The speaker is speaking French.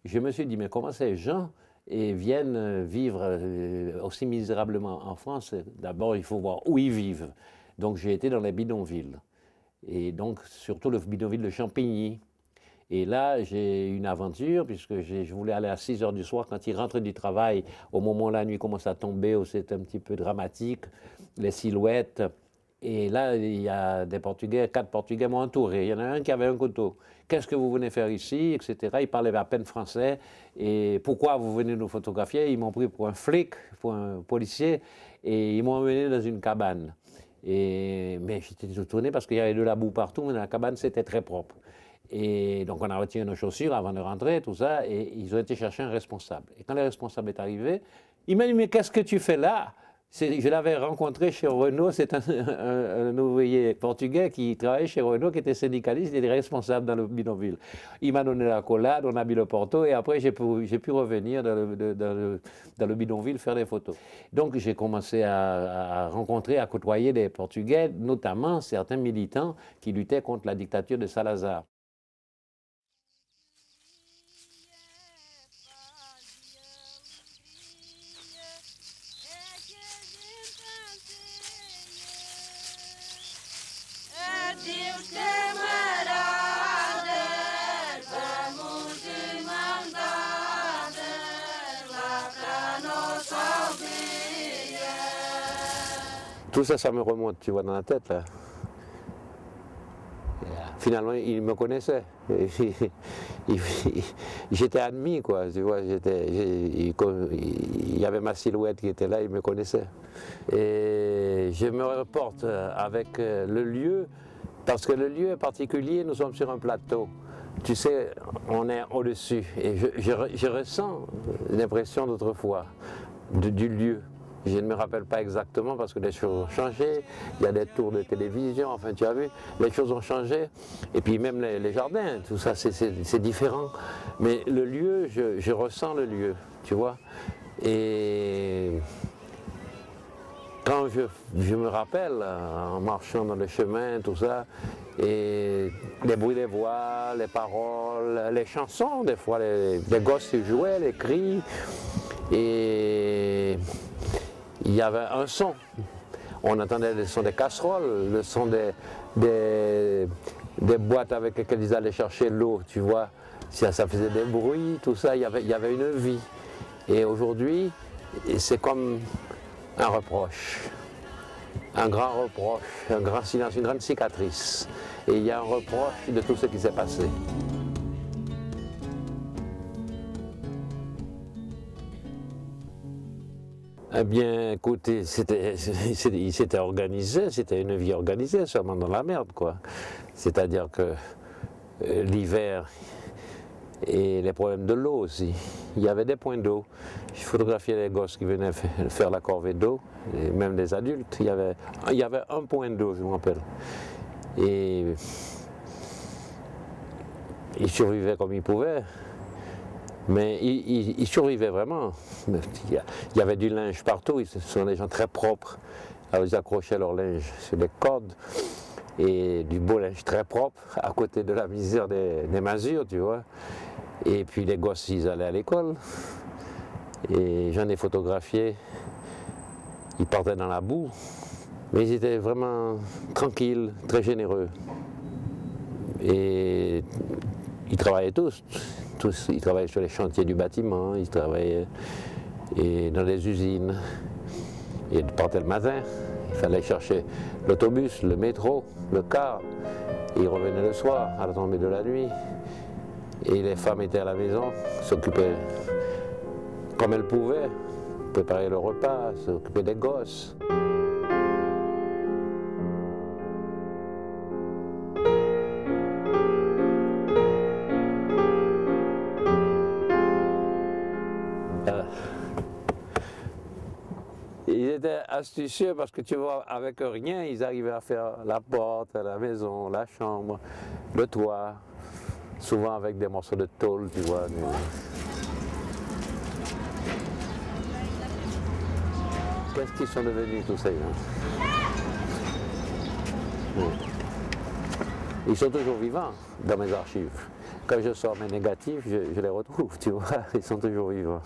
Je me suis dit, mais comment ces gens viennent vivre aussi misérablement en France? D'abord, il faut voir où ils vivent. Donc j'ai été dans les bidonvilles, et donc surtout le bidonville de Champigny. Et là, j'ai une aventure, puisque je voulais aller à 6 heures du soir, quand ils rentrent du travail, au moment où la nuit commence à tomber, où c'est un petit peu dramatique, les silhouettes. Et là, il y a des Portugais, 4 Portugais m'ont entouré. Il y en a un qui avait un couteau. Qu'est-ce que vous venez faire ici, etc. Ils parlaient à peine français. Et pourquoi vous venez nous photographier? Ils m'ont pris pour un flic, pour un policier, et ils m'ont emmené dans une cabane. Mais j'étais tout tourné parce qu'il y avait de la boue partout, mais dans la cabane, c'était très propre. Et donc on a retiré nos chaussures avant de rentrer, tout ça, et ils ont été chercher un responsable. Et quand le responsable est arrivé, il m'a dit, mais qu'est-ce que tu fais là? Je l'avais rencontré chez Renault, c'est un ouvrier portugais qui travaillait chez Renault, qui était syndicaliste, il était responsable dans le bidonville. Il m'a donné la collade, on a mis le porto, et après j'ai pu revenir dans le bidonville faire des photos. Donc j'ai commencé à rencontrer, à côtoyer des Portugais, notamment certains militants qui luttaient contre la dictature de Salazar. Tout ça, ça me remonte, tu vois, dans la tête, là. Finalement, il me connaissait. J'étais admis, quoi, tu vois. Il y avait ma silhouette qui était là, il me connaissait. Et je me reporte avec le lieu, parce que le lieu est particulier, nous sommes sur un plateau. Tu sais, on est au-dessus. Et je ressens l'impression d'autrefois, du lieu. Je ne me rappelle pas exactement parce que les choses ont changé, il y a des tours de télévision, enfin tu as vu, les choses ont changé. Et puis même les jardins, tout ça c'est différent. Mais le lieu, je ressens le lieu, tu vois. Et quand je me rappelle, en marchant dans le chemin, tout ça, et les bruits des voix, les paroles, les chansons, des fois les gosses qui jouaient, les cris, et il y avait un son. On entendait le son des casseroles, le son des boîtes avec lesquelles ils allaient chercher l'eau, tu vois. Ça faisait des bruits, tout ça, il y avait une vie. Et aujourd'hui, c'est comme un reproche, un grand reproche, un grand silence, une grande cicatrice. Et il y a un reproche de tout ce qui s'est passé. Eh bien, écoutez, il s'était organisé, c'était une vie organisée, seulement dans la merde, quoi. C'est-à-dire que l'hiver et les problèmes de l'eau aussi. Il y avait des points d'eau. Je photographiais les gosses qui venaient faire la corvée d'eau, et même des adultes. Il y avait un point d'eau, je me rappelle. Et ils survivaient comme ils pouvaient. Mais ils survivaient vraiment. Il y avait du linge partout, ce sont des gens très propres. Alors ils accrochaient leur linge sur des cordes et du beau linge très propre à côté de la misère des masures, tu vois. Et puis les gosses, ils allaient à l'école. Et j'en ai photographié. Ils partaient dans la boue. Mais ils étaient vraiment tranquilles, très généreux. Et ils travaillaient tous. Ils travaillaient sur les chantiers du bâtiment, ils travaillaient dans les usines. Ils partaient le matin, il fallait chercher l'autobus, le métro, le car. Et ils revenaient le soir, à la tombée de la nuit. Et les femmes étaient à la maison, s'occupaient comme elles pouvaient, préparer le repas, s'occuper des gosses. Ils étaient astucieux parce que tu vois, avec rien, ils arrivaient à faire la porte, la maison, la chambre, le toit, souvent avec des morceaux de tôle, tu vois. Qu'est-ce qu'ils sont devenus tous ces gens? Ils sont toujours vivants dans mes archives. Quand je sors mes négatifs, je les retrouve, tu vois, ils sont toujours vivants.